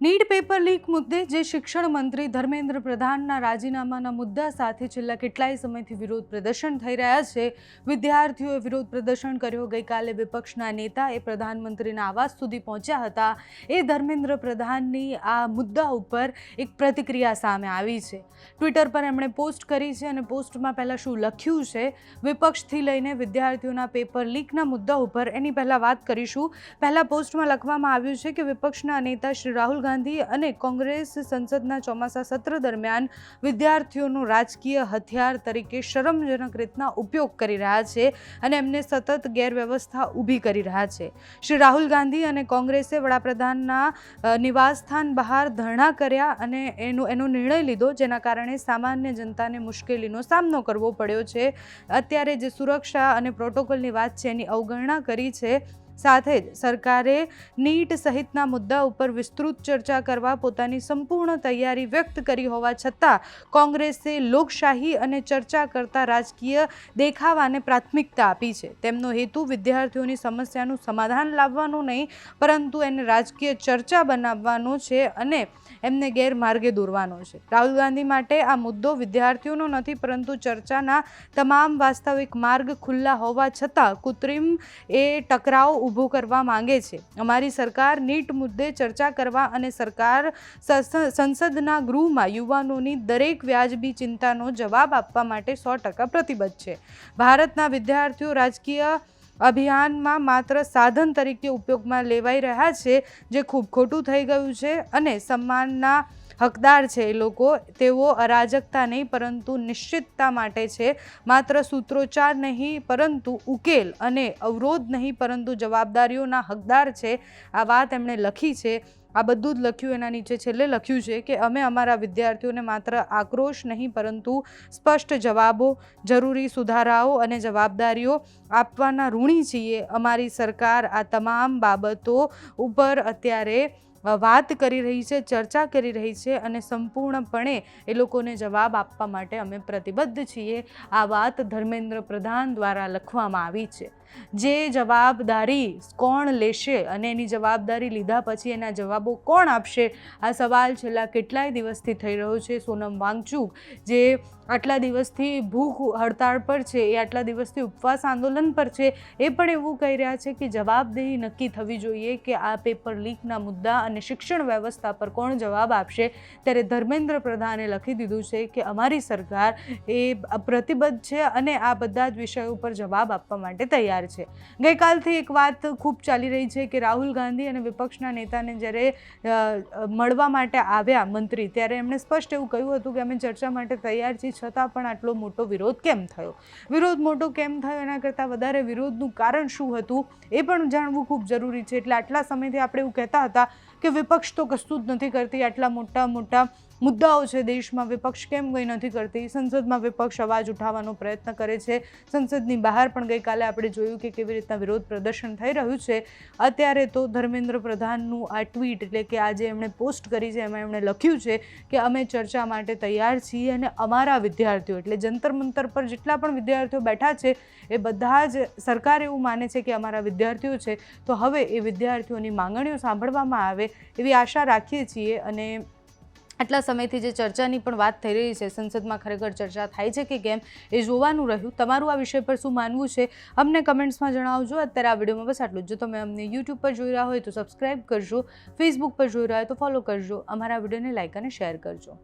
NEET paper leak મુદ્દે જે શિક્ષણ મંત્રી ધર્મેન્દ્ર પ્રધાનના રાજીનામાના મુદ્દા સાથે છેલ્લા કેટલાય સમયથી વિરોધ પ્રદર્શન થઈ રહ્યા છે. વિદ્યાર્થીઓએ વિરોધ પ્રદર્શન કર્યો. ગઈકાલે વિપક્ષના નેતા એ પ્રધાનમંત્રીના આવાસ સુધી પહોંચ્યા હતા. એ ધર્મેન્દ્ર પ્રધાનની આ મુદ્દા ઉપર એક પ્રતિક્રિયા સામે આવી છે. ટ્વિટર પર એમણે પોસ્ટ કરી છે અને પોસ્ટમાં પહેલાં શું લખ્યું છે, વિપક્ષથી લઈને વિદ્યાર્થીઓના પેપર લીકના મુદ્દા ઉપર, એની પહેલાં વાત કરીશું. પહેલાં પોસ્ટમાં લખવામાં આવ્યું છે કે વિપક્ષના નેતા શ્રી રાહુલ ગાંધી અને કોંગ્રેસ સંસદના ચોમાસા સત્ર દરમિયાન વિદ્યાર્થીઓનું રાજકીય હથિયાર તરીકે શરમજનક રીતના ઉપયોગ કરી રહ્યા છે અને એમને સતત ગેરવ્યવસ્થા ઊભી કરી રહ્યા છે. શ્રી રાહુલ ગાંધી અને કોંગ્રેસે વડાપ્રધાનના નિવાસસ્થાન બહાર ધરણા કર્યા અને એનો નિર્ણય લીધો, જેના કારણે સામાન્ય જનતાને મુશ્કેલીનો સામનો કરવો પડ્યો છે. અત્યારે જે સુરક્ષા અને પ્રોટોકોલની વાત છે એની અવગણના કરી છે. સાથે જ સરકારે નીટ સહિતના મુદ્દા ઉપર વિસ્તૃત ચર્ચા કરવા પોતાની સંપૂર્ણ તૈયારી વ્યક્ત કરી હોવા છતાં કોંગ્રેસે લોકશાહી અને ચર્ચા કરતા રાજકીય દેખાવાને પ્રાથમિકતા આપી છે. તેમનો હેતુ વિદ્યાર્થીઓની સમસ્યાનું સમાધાન લાવવાનું નહીં, પરંતુ એને રાજકીય ચર્ચા બનાવવાનો છે અને એમને ગેરમાર્ગે દોરવાનો છે. રાહુલ ગાંધી માટે આ મુદ્દો વિદ્યાર્થીઓનો નથી, પરંતુ ચર્ચાના તમામ વાસ્તવિક માર્ગ ખુલ્લા હોવા છતાં કૃત્રિમ એ ટકરાવ ઊભો કરવા માંગે છે. અમારી સરકાર નીટ મુદ્દે ચર્ચા કરવા અને સરકાર સંસદના ગૃહમાં યુવાનોની દરેક વ્યાજબી ચિંતાનો જવાબ આપવા માટે 100% પ્રતિબદ્ધ છે. ભારતના વિદ્યાર્થીઓ રાજકીય અભિયાનમાં માત્ર સાધન તરીકે ઉપયોગમાં લેવાઈ રહ્યા છે, જે ખૂબ ખોટું થઈ ગયું છે અને સન્માનના હકદાર છે. એ લોકો તેઓ અરાજકતા નહીં પરંતુ નિશ્ચિતતા માટે છે. માત્ર સૂત્રોચ્ચાર નહીં પરંતુ ઉકેલ, અને અવરોધ નહીં પરંતુ જવાબદારીઓના હકદાર છે. આ વાત એમણે લખી છે. આ બધું જ લખ્યું. એના નીચે છેલ્લે લખ્યું છે કે અમે અમારા વિદ્યાર્થીઓને માત્ર આક્રોશ નહીં પરંતુ સ્પષ્ટ જવાબો, જરૂરી સુધારાઓ અને જવાબદારીઓ આપવાના ઋણી છીએ. અમારી સરકાર આ તમામ બાબતો ઉપર અત્યારે વાત કરી રહી છે, ચર્ચા કરી રહી છે અને સંપૂર્ણપણે એ લોકોને જવાબ આપવા માટે અમે પ્રતિબદ્ધ છીએ. આ વાત ધર્મેન્દ્ર પ્રધાન દ્વારા લખવામાં આવી છે. જે જવાબદારી કોણ લેશે અને એની જવાબદારી લીધા પછી એના જવાબો કોણ આપશે, આ સવાલ છેલ્લા કેટલાય દિવસથી થઈ રહ્યો છે. સોનમ વાંગચુક જે આટલા દિવસથી ભૂખ હડતાળ પર છે, એ આટલા દિવસથી ઉપવાસ આંદોલન પર છે, એ પણ એવું કહી રહ્યા છે કે જવાબદેહી નક્કી થવી જોઈએ કે આ પેપર લીકના મુદ્દા અને શિક્ષણ વ્યવસ્થા પર કોણ જવાબ આપશે. ત્યારે ધર્મેન્દ્ર પ્રધાને લખી દીધું છે કે અમારી સરકાર એ પ્રતિબદ્ધ છે અને આ બધા જ વિષયો ઉપર જવાબ આપવા માટે તૈયાર છે. ગઈકાલથી એક વાત ખૂબ ચાલી રહી છે કે રાહુલ ગાંધી અને વિપક્ષના નેતાને જ્યારે મળવા માટે આવ્યા મંત્રી, ત્યારે એમણે સ્પષ્ટ એવું કહ્યું હતું કે અમે ચર્ચા માટે તૈયાર છીએ, છતાં પણ આટલો મોટો વિરોધ કેમ થયો. વિરોધ મોટો કેમ થયો એના કરતાં વધારે વિરોધનું કારણ શું હતું એ પણ જાણવું ખૂબ જરૂરી છે. એટલે આટલા સમયથી આપણે એવું કહેતા હતા કે વિપક્ષ તો કશું જ નથી કરતી, આટલા મોટા મોટા મુદ્દાઓ છે દેશમાં, વિપક્ષ કેમ કંઈ નથી કરતી. સંસદમાં વિપક્ષ અવાજ ઉઠાવવાનો પ્રયત્ન કરે છે. સંસદની બહાર પણ ગઈકાલે આપણે જોયું કે કેવી રીતના વિરોધ પ્રદર્શન થઈ રહ્યું છે. અત્યારે તો ધર્મેન્દ્ર પ્રધાનનું આ ટ્વીટ, એટલે કે આજે એમણે પોસ્ટ કરી છે, એમાં એમણે લખ્યું છે કે અમે ચર્ચા માટે તૈયાર છીએ અને અમારા વિદ્યાર્થીઓ, એટલે જંતર મંતર પર જેટલા પણ વિદ્યાર્થીઓ બેઠા છે એ બધા જ સરકાર એવું માને છે કે અમારા વિદ્યાર્થીઓ છે, તો હવે એ વિદ્યાર્થીઓની માંગણીઓ સાંભળવામાં આવે એવી આશા રાખીએ છીએ. અને આટલા સમયથી જે ચર્ચાની પણ વાત થઈ રહી છે, સંસદમાં ખરેખર ચર્ચા થાય છે કે કેમ એ જોવાનું રહ્યું. તમારું આ વિષય પર શું માનવું છે અમને કમેન્ટ્સમાં જણાવજો. અત્યારે આ વિડીયોમાં બસ આટલું જ. જો તમે અમને યુટ્યુબ પર જોઈ રહ્યા હોય તો સબસ્ક્રાઈબ કરજો, ફેસબુક પર જોઈ રહ્યા હોય તો ફોલો કરજો, અમારા વિડીયોને લાઈક અને શેર કરજો.